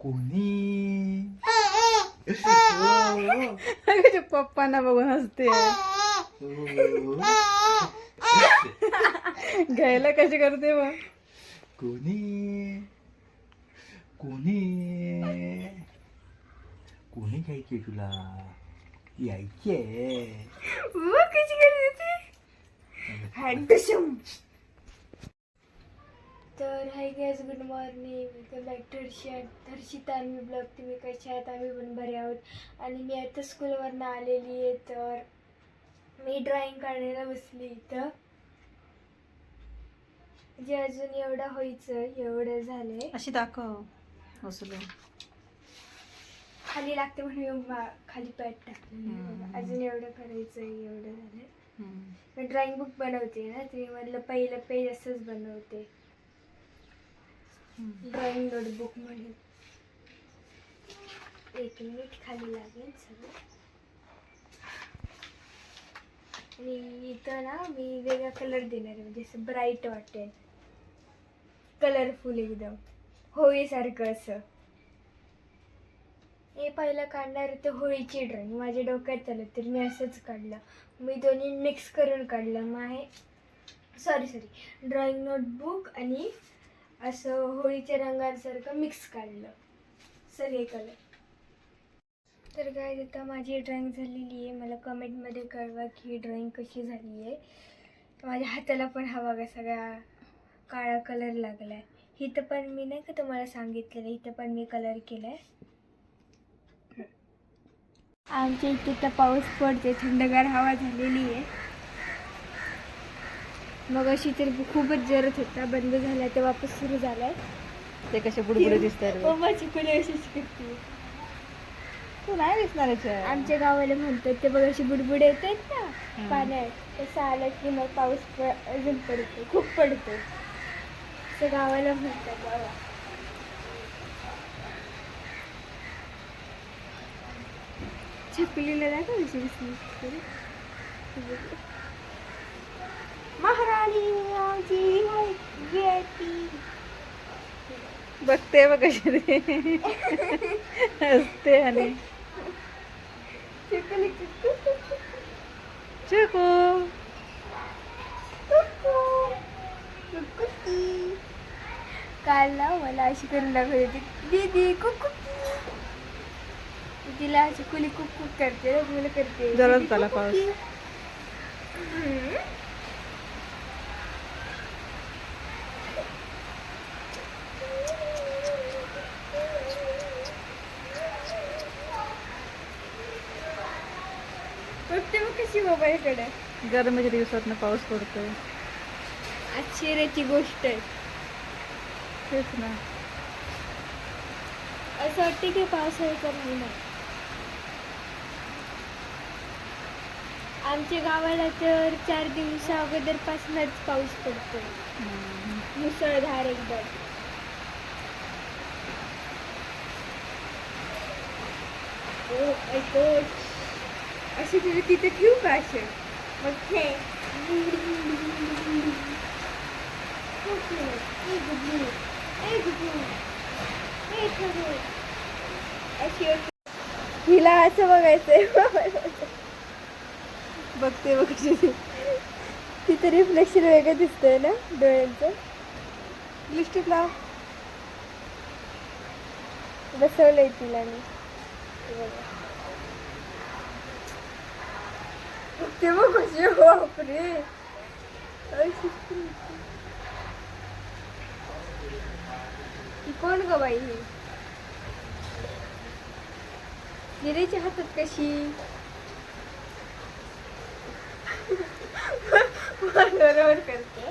कोणी पप्पांना बघून हसते. घ्यायला कशी करते मग? कोणी कोणी कोणी घ्यायचे तुला? यायचे कशी करते तर hi guys, good morning. Welcome back to Harshita army blog. तुम्ही कशा आहात? आम्ही पण बरे आहोत. आणि मी आता स्कूलवरनं आलेली आहे, तर मी ड्रॉइंग काढायला बसली इथं. जे अजून एवढं व्हायचं एवढं झालंय. अशी दाखव उचलून. खाली लागते म्हणून खाली पॅड टाकली. अजून एवढं करायचं एवढं झालंय. मी ड्रॉइंग बुक बनवते ना, तुम्ही म्हटलं पहिलं पेज असंच बनवते, ड्रॉइंग नोटबुक म्हणून. 1 मिनिट खाली लागेल सगळं. आणि इथं ना मी वेगळा कलर देणार आहे, म्हणजे असं ब्राईट वाटेल, कलरफुल एकदम होळीसारखं असं. हे पहिलं काढणार होते होळीची ड्रॉइंग, माझ्या डोक्यात चाललं तर मी असंच काढलं. मी दोन्ही मिक्स करून काढलं. सॉरी ड्रॉइंग नोटबुक आणि असं होळीच्या रंगांसारखं मिक्स काढलं सगळे कलर. तर काय आता माझी ड्रॉइंग झालेली आहे. मला कमेंटमध्ये कळवा की ही ड्रॉइंग कशी झाली आहे. माझ्या हाताला पण हा बघा सगळा काळा कलर लागला आहे. इथं पण मी नाही का तुम्हाला सांगितलेलं, इथं पण मी कलर केला आहे. आमच्या इथे तर पाऊस पडते, थंडगार हवा झालेली आहे. मग अशी तर खूपच जरत होता, बंद झाला तर वापस सुरू झालाय. ते कसे बुडबुडे दिसतात. माझी कुणी अशीच करते. तू नाही दिसणार याच्यात. आमच्या गावाला म्हणतात ते बघ, अशी बुडबुडे येत आहेत ना पाण्यात, तसं आलं की मग पाऊस अजून पडतो, खूप पडतो असं गावाला म्हणतात बाबा. छपलीला दाखव कशी दिसली. महाराणी बघते बघ कशी हसते. आणि चिकू काल ना मला अशी करून दाखवत होती, दीदी कुक. तिला अशी कुली कुक करते, मला करते जरा झाला पाऊस. बघते मग कशी मोबाईलकडे. गरमीच्या दिवसात पाऊस पडतोय. आश्चर्याची गोष्ट आहे. तेच ना. असं वाटते की पावसाळ्याचा महिना. आमच्या गावाला तर 4 दिवसा अगोदरपासूनच पाऊस पडतो, मुसळधार एकदम. ओ माय गॉड, अशी तुझी तिथे ठेवू का असे? मग हे हिला असं बघायचंय. बघते बघ कशी. तिथे रिफ्लेक्शन वेगळं दिसतंय ना डोळ्यांचं. लिपस्टिक लाव. बसवलंय तिला मी. ते बघ कशी, बापरे. कोण ग बाई ही? निरेच्या हातात कशी? बरोबर करते.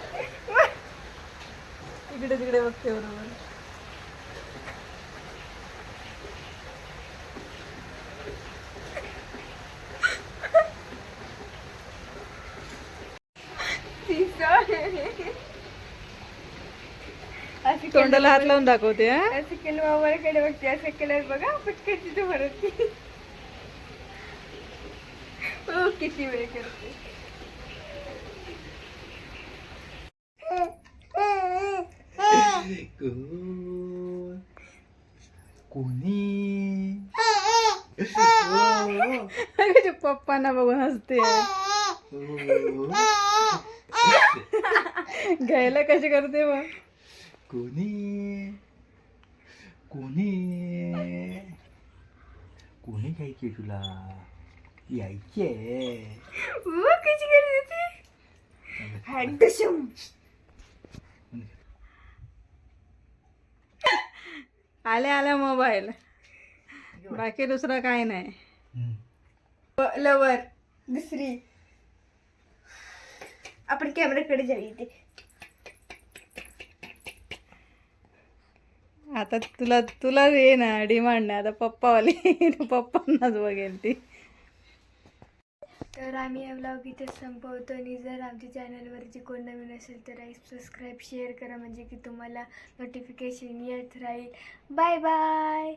इकडे तिकडे बघते बरोबर. तोंडाला हात लावून दाखवते. असं केलं मोबाईलकडे बघते, असं केलं बघा पटकन तिथे भरत. हो किती वेळ करते. कोण कोणी तुझ्या पप्पांना बघून हसते घ्यायला कशी करते मग कोणी कोणी कोणी घ्यायचे तुला यायचे कशी करते ती हँडशम. आल्या आल्या मोबाईल बाकी दुसरं काय नाही. लवर दुसरी आपण कॅमेराकडे जाऊ इथे. आता तुला तुला ये ना डिमांड नाही आता पप्पावाली पप्पांनाच बघेल ती. तर आम्ही हा व्लॉग इथे संपवतो आणि जर आमच्या चॅनलवरती कोण नवीन असेल तर सबस्क्राईब शेअर करा म्हणजे की तुम्हाला नोटिफिकेशन येत राहील. Bye bye.